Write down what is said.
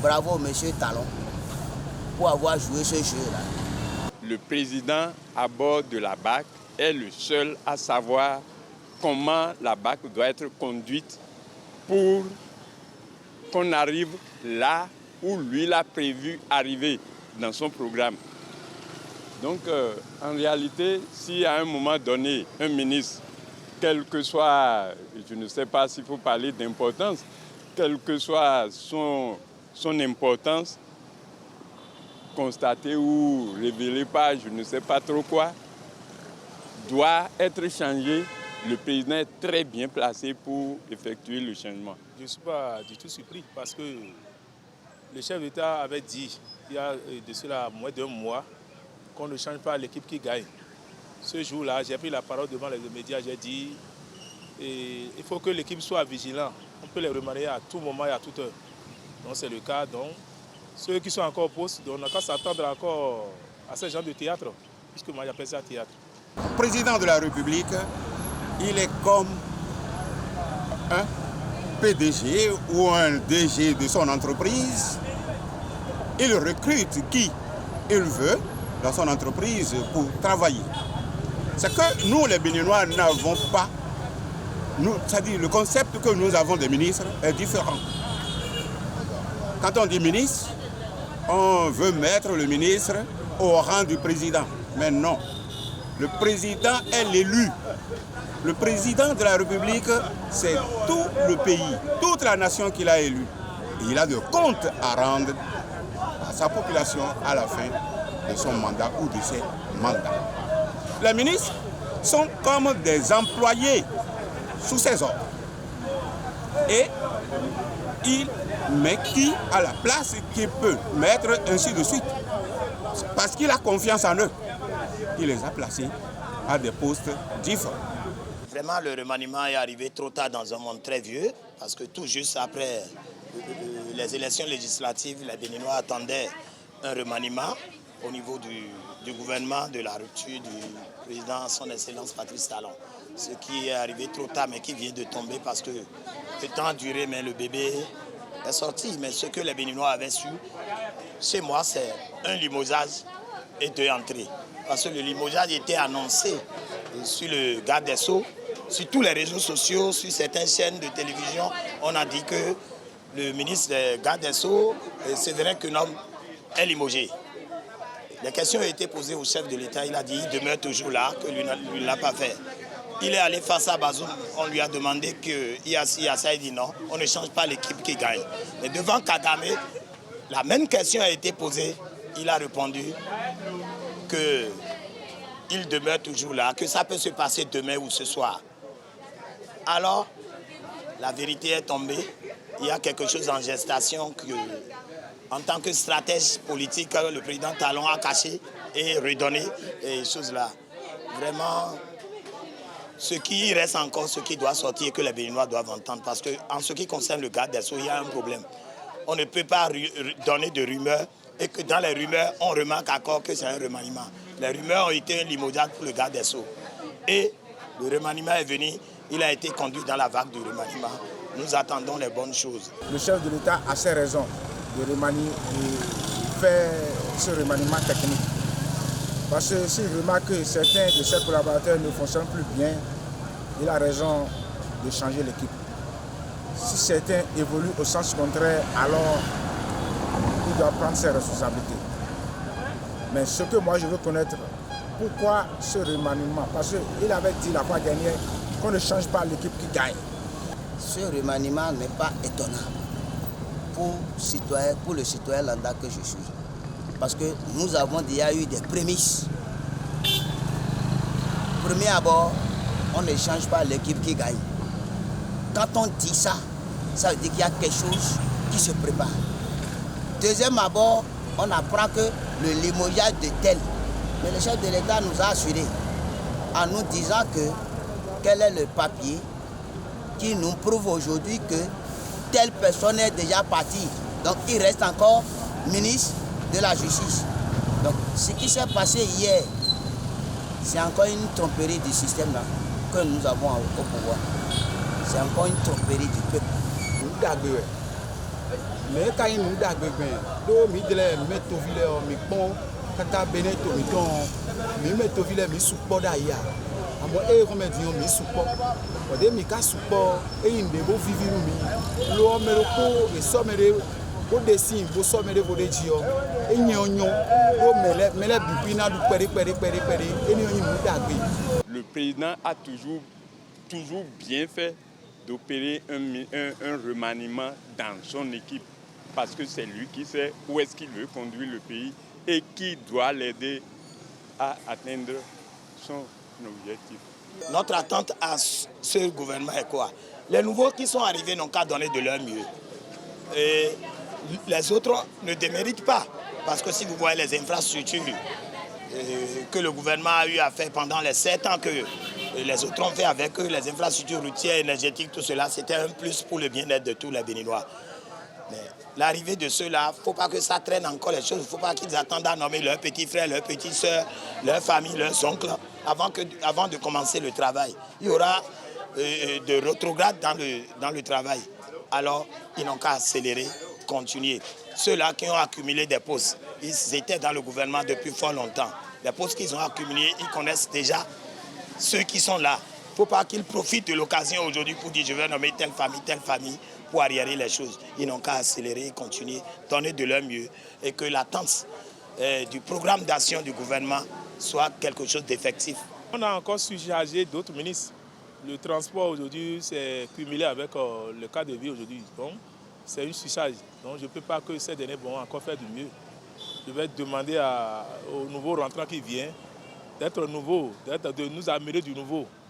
Bravo, monsieur Talon, pour avoir joué ce jeu-là. Le président à bord de la BAC est le seul à savoir comment la BAC doit être conduite pour qu'on arrive là où lui l'a prévu arriver dans son programme. Donc, en réalité, si à un moment donné, un ministre, quel que soit, je ne sais pas s'il faut parler d'importance, quelle que soit son importance, constatée ou révélée par je ne sais pas trop quoi, doit être changé. Le président est très bien placé pour effectuer le changement. Je ne suis pas du tout surpris parce que le chef d'État avait dit, il y a de cela moins d'un mois, qu'on ne change pas l'équipe qui gagne. Ce jour-là, j'ai pris la parole devant les médias, j'ai dit il faut que l'équipe soit vigilante. On peut les remanier à tout moment et à toute heure. Donc c'est le cas. Donc, ceux qui sont encore au poste, on n'a qu'à s'attendre encore à ce genre de théâtre, puisque moi j'appelle ça théâtre. Le président de la République, il est comme un PDG ou un DG de son entreprise. Il recrute qui il veut dans son entreprise pour travailler. C'est que nous, les Béninois, n'avons pas, c'est-à-dire le concept que nous avons des ministres est différent. Quand on dit ministre, on veut mettre le ministre au rang du président. Mais non, le président est l'élu. Le président de la République, c'est tout le pays, toute la nation qu'il a élue. Et il a de comptes à rendre à sa population à la fin de son mandat ou de ses mandats. Les ministres sont comme des employés sous ses ordres. Et il met qui à la place qu'il peut mettre, ainsi de suite. Parce qu'il a confiance en eux. Il les a placés à des postes différents. Vraiment, le remaniement est arrivé trop tard dans un monde très vieux, parce que tout juste après les élections législatives, les Béninois attendaient un remaniement au niveau du gouvernement, de la rupture du président, son Excellence Patrice Talon. Ce qui est arrivé trop tard, mais qui vient de tomber parce que le temps a duré, mais le bébé est sorti. Mais ce que les Béninois avaient su, chez moi, c'est un limogeage et 2 entrées. Parce que le limogeage était annoncé sur le garde des Sceaux, sur tous les réseaux sociaux, sur certaines chaînes de télévision. On a dit que le ministre des garde des Sceaux, Séverin Quenom, est limogé. Les questions ont été posées au chef de l'État. Il a dit qu'il demeure toujours là, que lui ne l'a pas fait. Il est allé face à Bazoum. On lui a demandé qu'il y a ça. Il dit non, on ne change pas l'équipe qui gagne. Mais devant Kagame, la même question a été posée. Il a répondu qu'il demeure toujours là, que ça peut se passer demain ou ce soir. Alors, la vérité est tombée. Il y a quelque chose en gestation que, en tant que stratège politique, le président Talon a caché et redonné ces choses-là. Vraiment, ce qui reste encore, ce qui doit sortir, que les Béninois doivent entendre. Parce qu'en ce qui concerne le garde des Sceaux, il y a un problème. On ne peut pas donner de rumeurs et que dans les rumeurs, on remarque encore que c'est un remaniement. Les rumeurs ont été un limogeage pour le garde des Sceaux. Et le remaniement est venu, il a été conduit dans la vague du remaniement. Nous attendons les bonnes choses. Le chef de l'État a ses raisons de remanier, de faire ce remaniement technique. Parce que s'il remarque que certains de ses collaborateurs ne fonctionnent plus bien, il a raison de changer l'équipe. Si certains évoluent au sens contraire, alors il doit prendre ses responsabilités. Mais ce que moi je veux connaître, pourquoi ce remaniement? Parce qu'il avait dit la fois dernière qu'on ne change pas l'équipe qui gagne. Ce remaniement n'est pas étonnant pour le citoyen lambda que je suis. Parce que nous avons déjà eu des prémices. Premier abord, on ne change pas l'équipe qui gagne. Quand on dit ça, ça veut dire qu'il y a quelque chose qui se prépare. Deuxième abord, on apprend que le limogeage de tel. Mais le chef de l'État nous a assuré en nous disant que quel est le papier qui nous prouve aujourd'hui que telle personne est déjà partie. Donc il reste encore ministre de la Justice. Donc ce qui s'est passé hier, c'est encore une tromperie du système là, que nous avons au pouvoir. C'est encore une tromperie du peuple. Mais quand il nous a dit que nous avons kata bene to mi don mi me to vile mi supo da ya amo e ko me dion mi supo o de mi ka supo e inde bo viviru mi lo me ro ko e so me re bo de sin bo so me re bo de ji o e yan o mele bibi na du pere eni oyin mu da gbe. Le président a toujours bien fait d'opérer un remaniement dans son équipe parce que c'est lui qui sait où est-ce qu'il veut conduire le pays et qui doit l'aider à atteindre son objectif. Notre attente à ce gouvernement est quoi? Les nouveaux qui sont arrivés n'ont qu'à donner de leur mieux. Et les autres ne déméritent pas. Parce que si vous voyez les infrastructures que le gouvernement a eu à faire pendant les 7 ans que les autres ont fait avec eux, les infrastructures routières, énergétiques, tout cela, c'était un plus pour le bien-être de tous les Béninois. Mais l'arrivée de ceux-là, il ne faut pas que ça traîne encore les choses. Il ne faut pas qu'ils attendent à nommer leurs petits frères, leurs petites soeurs, leur famille, leurs oncles, avant de commencer le travail. Il y aura de rétrograde dans le travail. Alors, ils n'ont qu'à accélérer, continuer. Ceux-là qui ont accumulé des postes, ils étaient dans le gouvernement depuis fort longtemps. Les postes qu'ils ont accumulés, ils connaissent déjà ceux qui sont là. Il ne faut pas qu'ils profitent de l'occasion aujourd'hui pour dire je vais nommer telle famille, pour arriérer les choses. Ils n'ont qu'à accélérer, continuer, donner de leur mieux et que l'attente du programme d'action du gouvernement soit quelque chose d'effectif. On a encore surchargé d'autres ministres. Le transport aujourd'hui s'est cumulé avec le cas de vie aujourd'hui. Donc c'est une surcharge. Donc je ne peux pas que ces derniers vont encore faire du mieux. Je vais demander aux nouveaux rentrants qui viennent d'être nouveaux, de nous amener du nouveau.